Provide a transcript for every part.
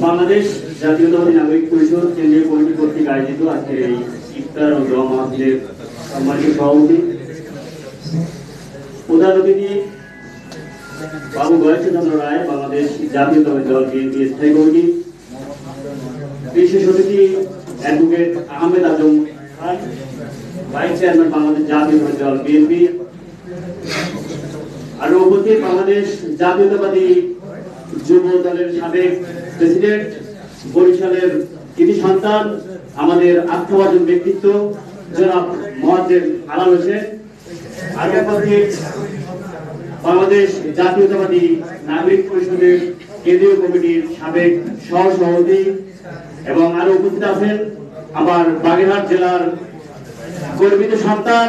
বাংলাদেশ জাতীয়তাবাদী নাগরিক পরিষদ কেন্দ্রীয় কমিটি কর্তৃক আয়োজিত আজকের এই ইফতার ও দোয়া মাহফিলের সম্মানিত সভাপতি প্রধান অতিথি বাবু গয়েশচন্দ্র রায়, বাংলাদেশ জাতীয়তাবাদী দল বিএনপি স্থায়ী কমিটি, বিশেষ অতিথি advocate Ahmed Azam Khan, vice chairman Bangladesh জাতীয়তাবাদী দল বিএনপি, আর উপস্থিত বাংলাদেশ জাতীয়তাবাদী যুব দলের সাবেক প্রেসিডেন্ট, বরিশালের কৃতি সন্তান, আমাদের আত্মবাদী ব্যক্তিত্ব জনাব মোয়াজ্জেম আলাল হোসেন, আর উপস্থিত বাংলাদেশ জাতীয়তাবাদী নাগরিক পরিষদের কেন্দ্রীয় কমিটির সাবেক সহসভাপতি এবং আরো উপস্থিত আছেন আমার বাগেরহাট জেলার গর্বিত সন্তান,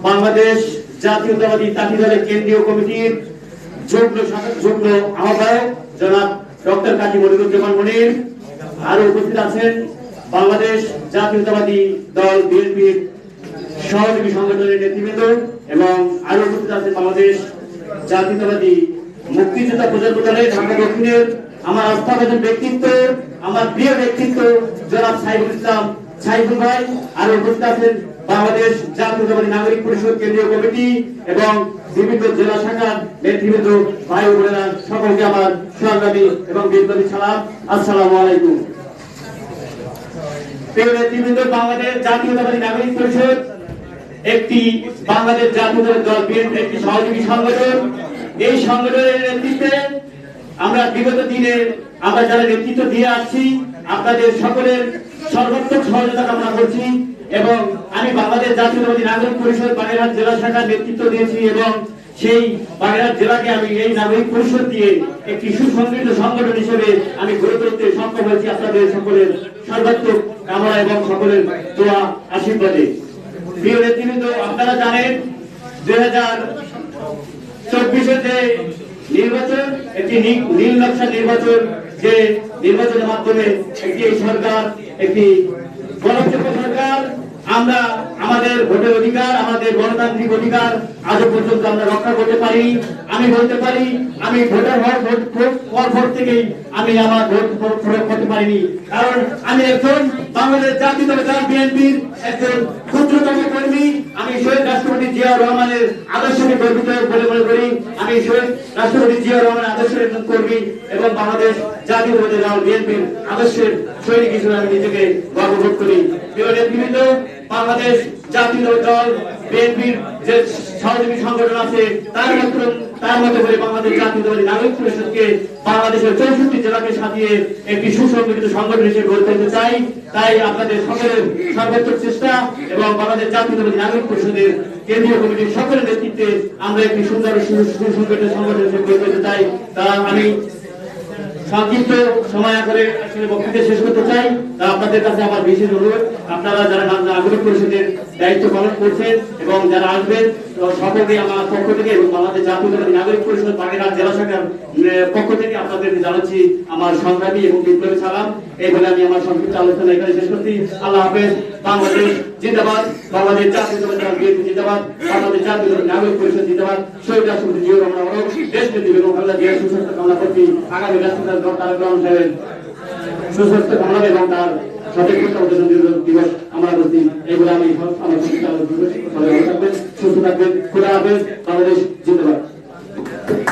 বাংলাদেশ জাতীয়তাবাদী তাঁতি দলের কেন্দ্রীয় কমিটির যুগ্ম আহ্বায়ক জনাব ডক্টর কাজী মনিরুজ্জামান মনির, আরো উপস্থিত আছেন বাংলাদেশ জাতীয়তাবাদী দল বিএনপির সহযোগী সংগঠনের নেতৃবৃন্দ এবং আরো উপস্থিত আছেন বাংলাদেশ জাতীয়তাবাদী মুক্তিযোদ্ধা প্রজন্ম দলের ঢাকা দক্ষিণের আমার আস্থাভাজন ব্যক্তিত্ব, আমার প্রিয় ব্যক্তিত্ব জনাব সাইফুল ইসলাম সাইফুল ভাই, আরো উপস্থিত আছেন বাংলাদেশ জাতীয়তাবাদী নাগরিক পরিষদ কেন্দ্রীয় কমিটি এবং বিভিন্ন জেলা শাখার নেতৃবৃন্দ ভাই ও বোনেরা, সকলকে আমার সংগ্রামী এবং বিপ্লবী সালাম, আসসালামু আলাইকুম। প্রিয় নেতৃবৃন্দ, বাংলাদেশ জাতীয়তাবাদী নাগরিক পরিষদ একটি বাংলাদেশ জাতীয়তাবাদী দল বিএনপি একটি সহযোগী সংগঠন। এই সংগঠনের নেতৃত্বে আমরা বিগত দিনে আমরা যারা নেতৃত্ব দিয়ে আসছি, আপনাদের সকলের সর্বাত্মক সহযোগিতা কামনা করছি এবং আমি বাংলাদেশ জাতীয়তাবাদী নাগরিক পরিষদ বাগেরহাট জেলা শাখার নেতৃত্ব দিয়েছি এবং সেই বাগেরহাট জেলাকে আমি এই নাগরিক পরিষদ দিয়ে একটি সুসংগঠিত সংগঠন হিসেবে আমি গড়ে তুলতে সক্ষম হয়েছি আপনাদের সকলের সর্বাত্মক কামনা এবং সকলের দোয়া আশীর্বাদে। প্রিয় নেতৃবৃন্দ, আপনারা জানেন 2024 যে নির্বাচন একটি নীল নকশা নির্বাচন, যে নির্বাচনের মাধ্যমে একটি সরকার একটি গণতন্ত্র সরকার, আমরা আমাদের ভোটের অধিকার, আমাদের গণতান্ত্রিক অধিকার আজও পর্যন্ত আমরা রক্ষা করতে পারি। আমি বলতে পারি আমি ভোটার হওয়ার পর থেকেই আমি আমার ভোট প্রয়োগ করতে পারিনি, কারণ আমি একজন বাংলাদেশ জাতীয়তাবাদী দল বিএনপির একজন ক্ষুদ্রতম কর্মী। আমি শহীদ রাষ্ট্রপতি জিয়াউর রহমানের আদর্শকে গর্বিত বলে মনে করি। আমি শহীদ রাষ্ট্রপতি জিয়াউর রহমানের আদর্শের একজন কর্মী এবং বাংলাদেশ জাতীয়তাবাদী দল বিএনপির আদর্শের সৈনিক হিসেবে আমি নিজেকে গর্ববোধ করি। প্রিয় নেতৃবৃন্দ, বাংলাদেশ জাতীয়তাবাদী দল বিএনপির যে সহযোগী সংগঠন আছে তার মতো করে বাংলাদেশ জাতীয়তাবাদী নাগরিক পরিষদকে বাংলাদেশের 64 জেলাকে সাজিয়ে একটি সুসংগঠিত সংগঠন হিসেবে গড়ে তুলতে চাই। তাই আপনাদের সকলের সর্বোত্তম চেষ্টা এবং বাংলাদেশ জাতীয়তাবাদী নাগরিক পরিষদের কেন্দ্রীয় কমিটির সকলের নেতৃত্বে আমরা একটি সুন্দর সুসংগঠিত সংগঠন হিসেবে গড়ে তুলতে চাই। তা আমি সংক্ষিপ্ত সময় করে বক্তৃতা শেষ করতে চাই। তা আপনাদের কাছে আমার বিশেষ অনুরোধ, আপনারা যারা নাগরিক পরিষদের দায়িত্ব পালন করছেন এবং যারা আসবেন সকলকে আমার পক্ষ থেকে এবং বাংলাদেশ জাতীয়তাবাদী নাগরিক পরিষদ বাগেরহাট জেলা শাখার পক্ষ থেকে আপনাদেরকে জানাচ্ছি আমার সংগ্রামী এবং বিপ্লবী সালাম। এই বলে আমি আমার সংক্ষিপ্ত আলোচনা এখানে শেষ করছি। আল্লাহ হাফেজ। বাংলাদেশ জিন্দাবাদ, বাংলাদেশ জাতীয়তাবাদী দল বিএনপি জিন্দাবাদ, বাংলাদেশ জাতীয়তাবাদী নাগরিক পরিষদ জিন্দাবাদ। শহীদ রাষ্ট্রপতি জিয়াউর রহমান দেশ নেত্রী বেগম খালেদা জিয়ার সুস্বাস্থ্য কামনা করছি। আগামী রাষ্ট্রপতি তারেক রহমান সাহেবের সুস্বাস্থ্য কামনা এবং তার সঠিক দিবস আমরা করছি। এইগুলো আমি আমার সুস্থ থাকবেন। খোদা হাফেজ। বাংলাদেশ জিন্দাবাদ।